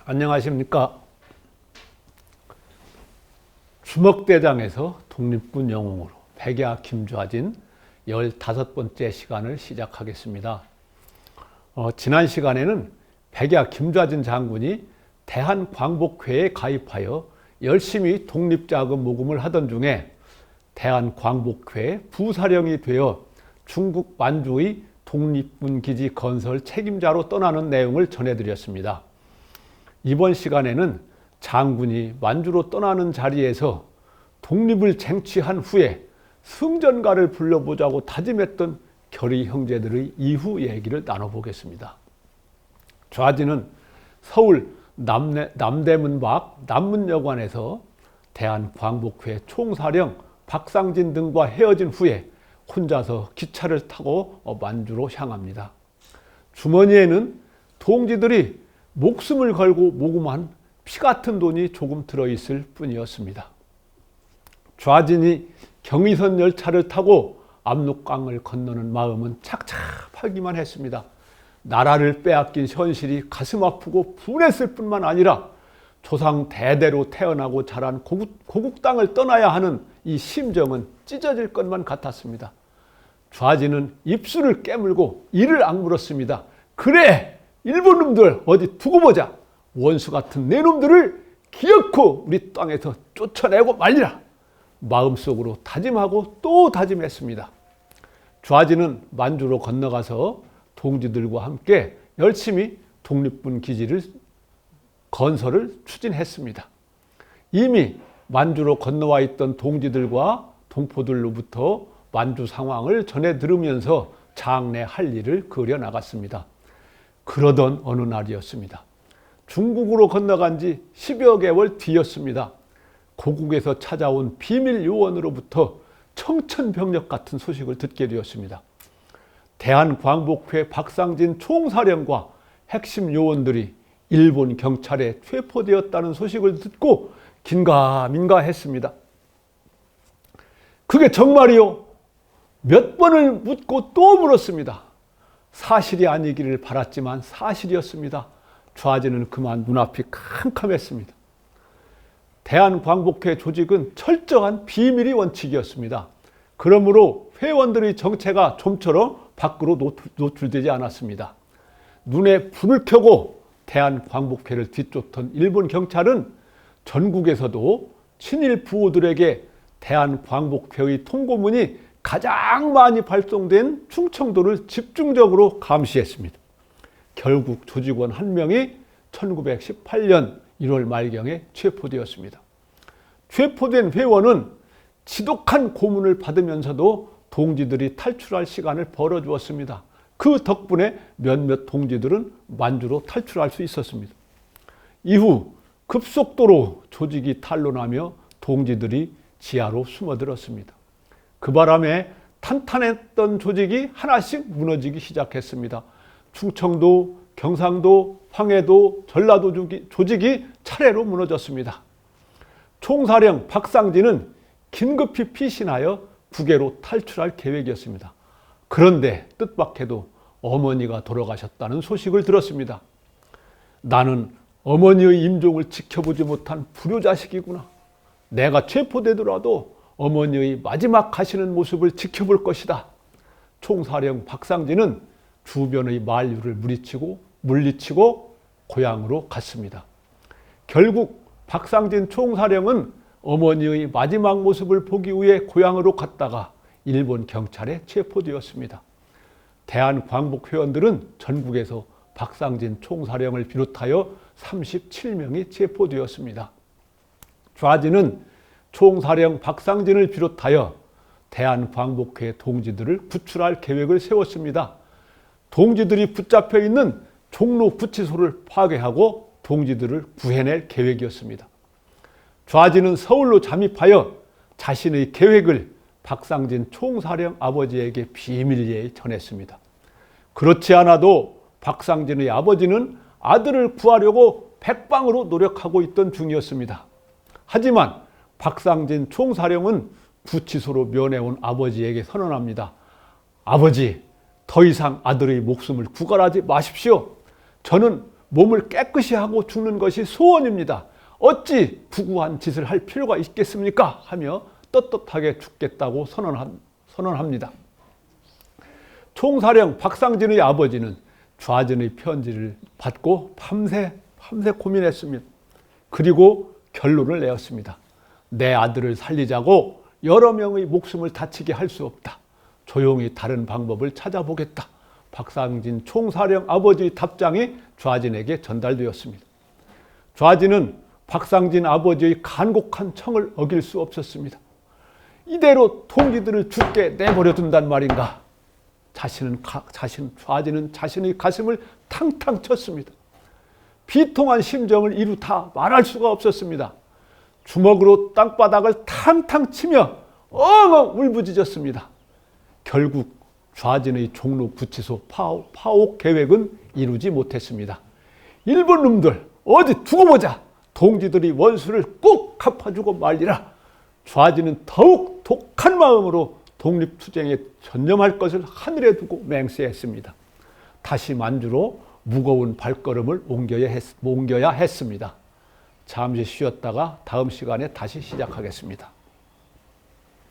안녕하십니까. 주먹대장에서 독립군 영웅으로 백야 김좌진 15번째 시간을 시작하겠습니다. 지난 시간에는 백야 김좌진 장군이 대한광복회에 가입하여 열심히 독립자금 모금을 하던 중에 대한광복회 부사령이 되어 중국 만주의 독립군 기지 건설 책임자로 떠나는 내용을 전해드렸습니다. 이번 시간에는 장군이 만주로 떠나는 자리에서 독립을 쟁취한 후에 승전가를 불러보자고 다짐했던 결의 형제들의 이후 얘기를 나눠보겠습니다. 좌진은 서울 남대문 밖 남문여관에서 대한광복회 총사령 박상진 등과 헤어진 후에 혼자서 기차를 타고 만주로 향합니다. 주머니에는 동지들이 목숨을 걸고 모금한 피 같은 돈이 조금 들어있을 뿐이었습니다. 좌진이 경의선 열차를 타고 압록강을 건너는 마음은 착잡하기만 했습니다. 나라를 빼앗긴 현실이 가슴 아프고 분했을 뿐만 아니라 조상 대대로 태어나고 자란 고국 땅을 떠나야 하는 이 심정은 찢어질 것만 같았습니다. 좌진은 입술을 깨물고 이를 악물었습니다. 그래! 일본 놈들 어디 두고 보자. 원수 같은 내 놈들을 기어코 우리 땅에서 쫓아내고 말리라. 마음속으로 다짐하고 또 다짐했습니다. 좌진은 만주로 건너가서 동지들과 함께 열심히 독립군 기지를 건설을 추진했습니다. 이미 만주로 건너와 있던 동지들과 동포들로부터 만주 상황을 전해 들으면서 장래 할 일을 그려나갔습니다. 그러던 어느 날이었습니다. 중국으로 건너간 지 10여 개월 뒤였습니다. 고국에서 찾아온 비밀 요원으로부터 청천벽력 같은 소식을 듣게 되었습니다. 대한광복회 박상진 총사령과 핵심 요원들이 일본 경찰에 체포되었다는 소식을 듣고 긴가민가 했습니다. 그게 정말이요? 몇 번을 묻고 또 물었습니다. 사실이 아니기를 바랐지만 사실이었습니다. 좌진은 그만 눈앞이 캄캄했습니다. 대한광복회 조직은 철저한 비밀이 원칙이었습니다. 그러므로 회원들의 정체가 좀처럼 밖으로 노출되지 않았습니다. 눈에 불을 켜고 대한광복회를 뒤쫓던 일본 경찰은 전국에서도 친일 부호들에게 대한광복회의 통고문이 가장 많이 발송된 충청도를 집중적으로 감시했습니다. 결국 조직원 한 명이 1918년 1월 말경에 체포되었습니다. 체포된 회원은 지독한 고문을 받으면서도 동지들이 탈출할 시간을 벌어주었습니다. 그 덕분에 몇몇 동지들은 만주로 탈출할 수 있었습니다. 이후 급속도로 조직이 탄로나며 동지들이 지하로 숨어들었습니다. 그 바람에 탄탄했던 조직이 하나씩 무너지기 시작했습니다. 충청도, 경상도, 황해도, 전라도 조직이 차례로 무너졌습니다. 총사령 박상진은 긴급히 피신하여 북해로 탈출할 계획이었습니다. 그런데 뜻밖에도 어머니가 돌아가셨다는 소식을 들었습니다. 나는 어머니의 임종을 지켜보지 못한 불효자식이구나. 내가 체포되더라도 어머니의 마지막 가시는 모습을 지켜볼 것이다. 총사령 박상진은 주변의 만류를 물리치고 고향으로 갔습니다. 결국 박상진 총사령은 어머니의 마지막 모습을 보기 위해 고향으로 갔다가 일본 경찰에 체포되었습니다. 대한광복회원들은 전국에서 박상진 총사령을 비롯하여 37명이 체포되었습니다. 좌진은 총사령 박상진을 비롯하여 대한광복회 동지들을 구출할 계획을 세웠습니다. 동지들이 붙잡혀 있는 종로 구치소를 파괴하고 동지들을 구해낼 계획이었습니다. 좌진은 서울로 잠입하여 자신의 계획을 박상진 총사령 아버지에게 비밀리에 전했습니다. 그렇지 않아도 박상진의 아버지는 아들을 구하려고 백방으로 노력하고 있던 중이었습니다. 하지만 박상진 총사령은 구치소로 면회온 아버지에게 선언합니다. 아버지, 더 이상 아들의 목숨을 구걸하지 마십시오. 저는 몸을 깨끗이 하고 죽는 것이 소원입니다. 어찌 부구한 짓을 할 필요가 있겠습니까? 하며 떳떳하게 죽겠다고 선언합니다. 총사령 박상진의 아버지는 좌진의 편지를 받고 밤새 고민했습니다. 그리고 결론을 내었습니다. 내 아들을 살리자고 여러 명의 목숨을 다치게 할 수 없다. 조용히 다른 방법을 찾아보겠다. 박상진 총사령 아버지의 답장이 좌진에게 전달되었습니다. 좌진은 박상진 아버지의 간곡한 청을 어길 수 없었습니다. 이대로 동지들을 죽게 내버려 둔단 말인가? 좌진은 자신의 가슴을 탕탕 쳤습니다. 비통한 심정을 이루 다 말할 수가 없었습니다. 주먹으로 땅바닥을 탕탕 치며 엉엉 울부짖었습니다. 결국 좌진의 종로 구치소 파옥 계획은 이루지 못했습니다. 일본 놈들 어디 두고 보자. 동지들이 원수를 꼭 갚아주고 말리라. 좌진은 더욱 독한 마음으로 독립투쟁에 전념할 것을 하늘에 두고 맹세했습니다. 다시 만주로 무거운 발걸음을 옮겨야 했습니다. 잠시 쉬었다가 다음 시간에 다시 시작하겠습니다.